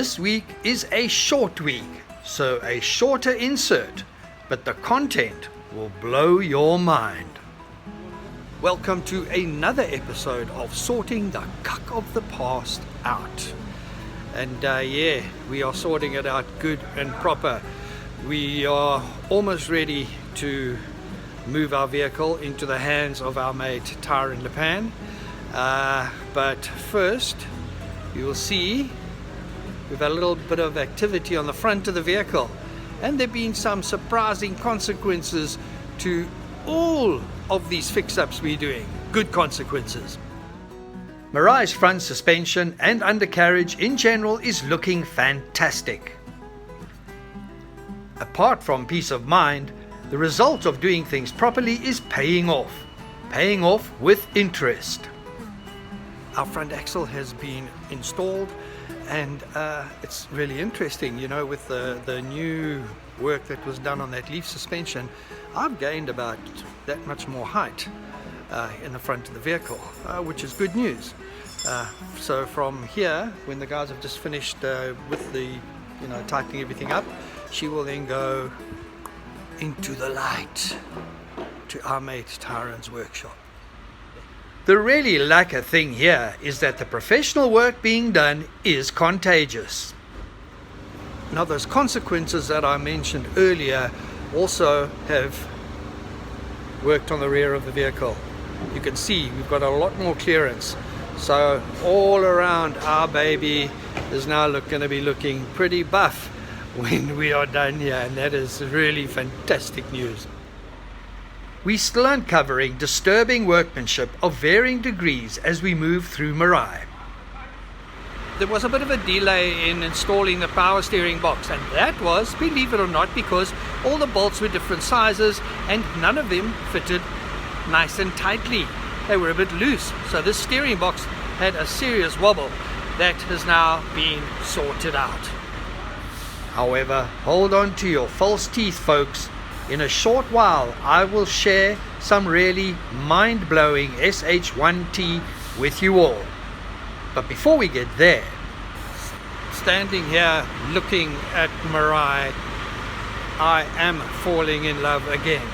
This week is a short week, so a shorter insert, but the content will blow your mind. Welcome to another episode of Sorting the Cuck of the Past Out. And we are sorting it out good and proper. We are almost ready to move our vehicle into the hands of our mate Tyre and Lepan. But first, you will see we've had a little bit of activity on the front of the vehicle, and there have been some surprising consequences to all of these fix-ups we're doing. Good consequences. Meraai's front suspension and undercarriage in general is looking fantastic. Apart from peace of mind, the result of doing things properly is paying off with interest. Our front axle has been installed, and it's really interesting, with the new work that was done on that leaf suspension. I've gained about that much more height in the front of the vehicle, which is good news. So from here, when the guys have just finished with the tightening everything up, she will then go into the light to our mate Tyron's workshop. The really lacquer thing here is that the professional work being done is contagious. Now, those consequences that I mentioned earlier also have worked on the rear of the vehicle. You can see we've got a lot more clearance. So all around, our baby is now going to be looking pretty buff when we are done here, and that is really fantastic news. We're still uncovering disturbing workmanship of varying degrees as we move through Meraai. There was a bit of a delay in installing the power steering box, and that was, believe it or not, because all the bolts were different sizes and none of them fitted nice and tightly. They were a bit loose, so this steering box had a serious wobble. That has now been sorted out. However, hold on to your false teeth, folks. In a short while, I will share some really mind-blowing SH1T with you all. But before we get there, standing here looking at Meraai, I am falling in love again.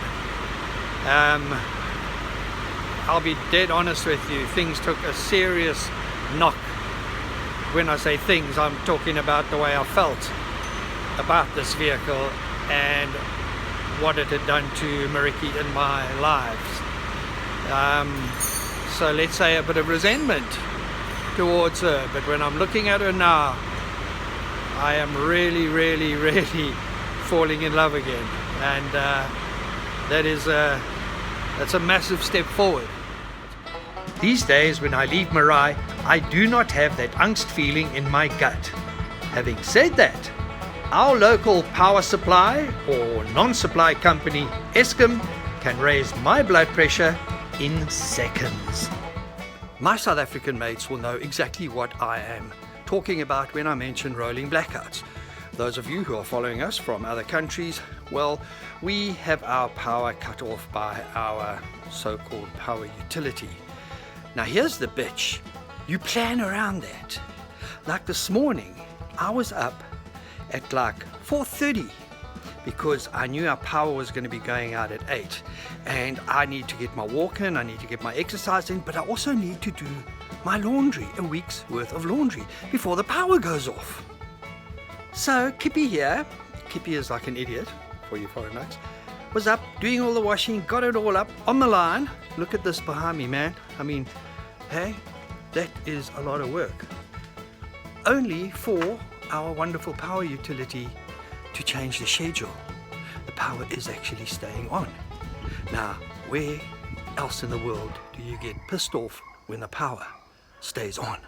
I'll be dead honest with you, things took a serious knock. When I say things, I'm talking about the way I felt about this vehicle and what it had done to Mariki and my lives. So let's say a bit of resentment towards her, but when I'm looking at her now, I am really, really, really falling in love again, and that's a massive step forward. These days when I leave Meraai, I do not have that angst feeling in my gut. Having said that, our local power supply or non-supply company, Eskom, can raise my blood pressure in seconds. My South African mates will know exactly what I am talking about when I mention rolling blackouts. Those of you who are following us from other countries, well, we have our power cut off by our so-called power utility. Now here's the bitch. You plan around that. Like this morning, I was up at like 4:30 because I knew our power was going to be going out at 8, and I need to get my walk in, I need to get my exercise in, but I also need to do my laundry, a week's worth of laundry before the power goes off. So Kippy here, Kippy is like an idiot for you foreigners, was up doing all the washing, got it all up on the line. Look at this behind me, man. I mean, hey, that is a lot of work. Only for our wonderful power utility to change the schedule. The power is actually staying on. Now, where else in the world do you get pissed off when the power stays on?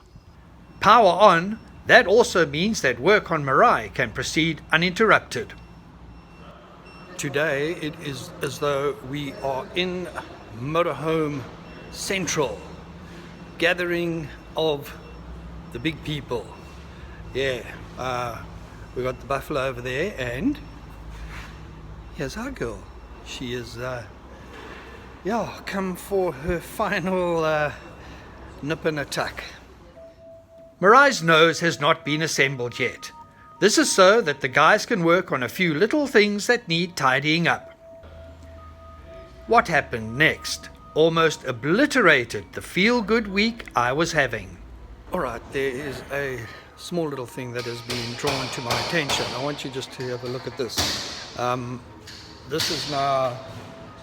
Power on, that also means that work on Meraai can proceed uninterrupted. Today it is as though we are in motorhome central, gathering of the big people. Yeah, we got the buffalo over there, and here's our girl. She is come for her final nip and a tuck. Meraai's nose has not been assembled yet, This is so that the guys can work on a few little things that need tidying up. What happened next almost obliterated the feel-good week I was having. Alright, there is a small little thing that has been drawn to my attention. I want you just to have a look at this. This is now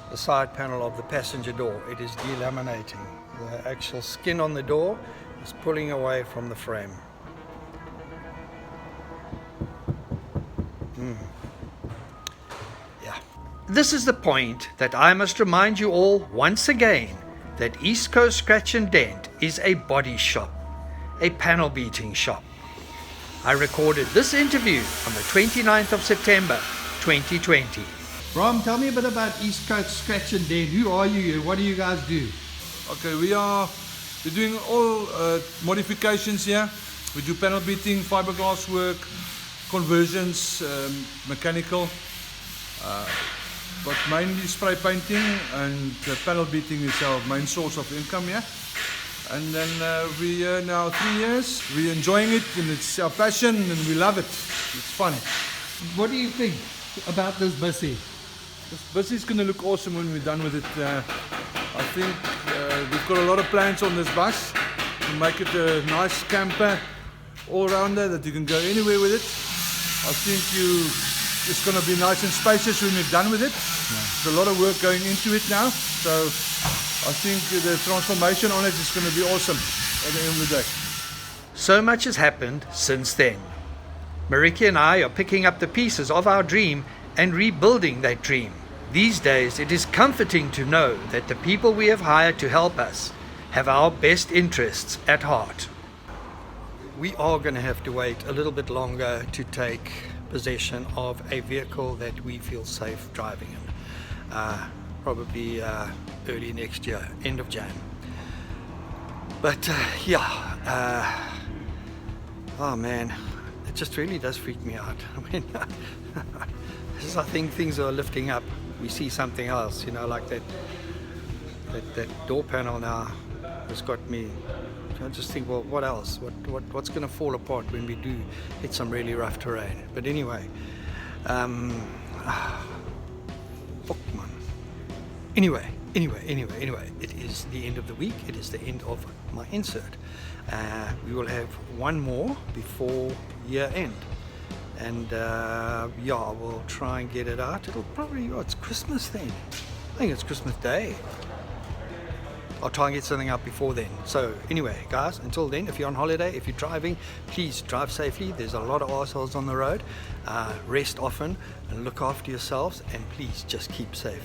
the side panel of the passenger door. It is delaminating. The actual skin on the door is pulling away from the frame. Yeah. This is the point that I must remind you all once again that East Coast Scratch and Dent is a body shop, a panel beating shop. I recorded this interview on the 29th of September 2020. Ram, tell me a bit about East Coast Scratch and Dent. Who are you? What do you guys do? Okay, we're doing all modifications here. We do panel beating, fiberglass work, conversions, mechanical, but mainly spray painting, and panel beating is our main source of income here. And then we're here now 3 years. We're enjoying it, and it's our passion, and we love it. It's fun. What do you think about this bussy? This bussy is going to look awesome when we're done with it. I think we've got a lot of plans on this bus to make it a nice camper, all-rounder that you can go anywhere with it. I think it's going to be nice and spacious when we're done with it. Yeah. There's a lot of work going into it now, so I think the transformation on it is going to be awesome at the end of the day. So much has happened since then. Meraai and I are picking up the pieces of our dream and rebuilding that dream. These days it is comforting to know that the people we have hired to help us have our best interests at heart. We are going to have to wait a little bit longer to take possession of a vehicle that we feel safe driving in. Probably early next year, end of Jan. But oh man, it just really does freak me out. I mean, I think things are lifting up. We see something else, like that door panel now has got me. I just think, well, what else? What's going to fall apart when we do hit some really rough terrain? But anyway, fuck, man. Anyway, it is the end of the week. It is the end of my insert. We will have one more before year end. And I will try and get it out. It'll probably, it's Christmas then. I think it's Christmas Day. I'll try and get something out before then. So anyway, guys, until then, if you're on holiday, if you're driving, please drive safely. There's a lot of assholes on the road. Rest often and look after yourselves, and please just keep safe.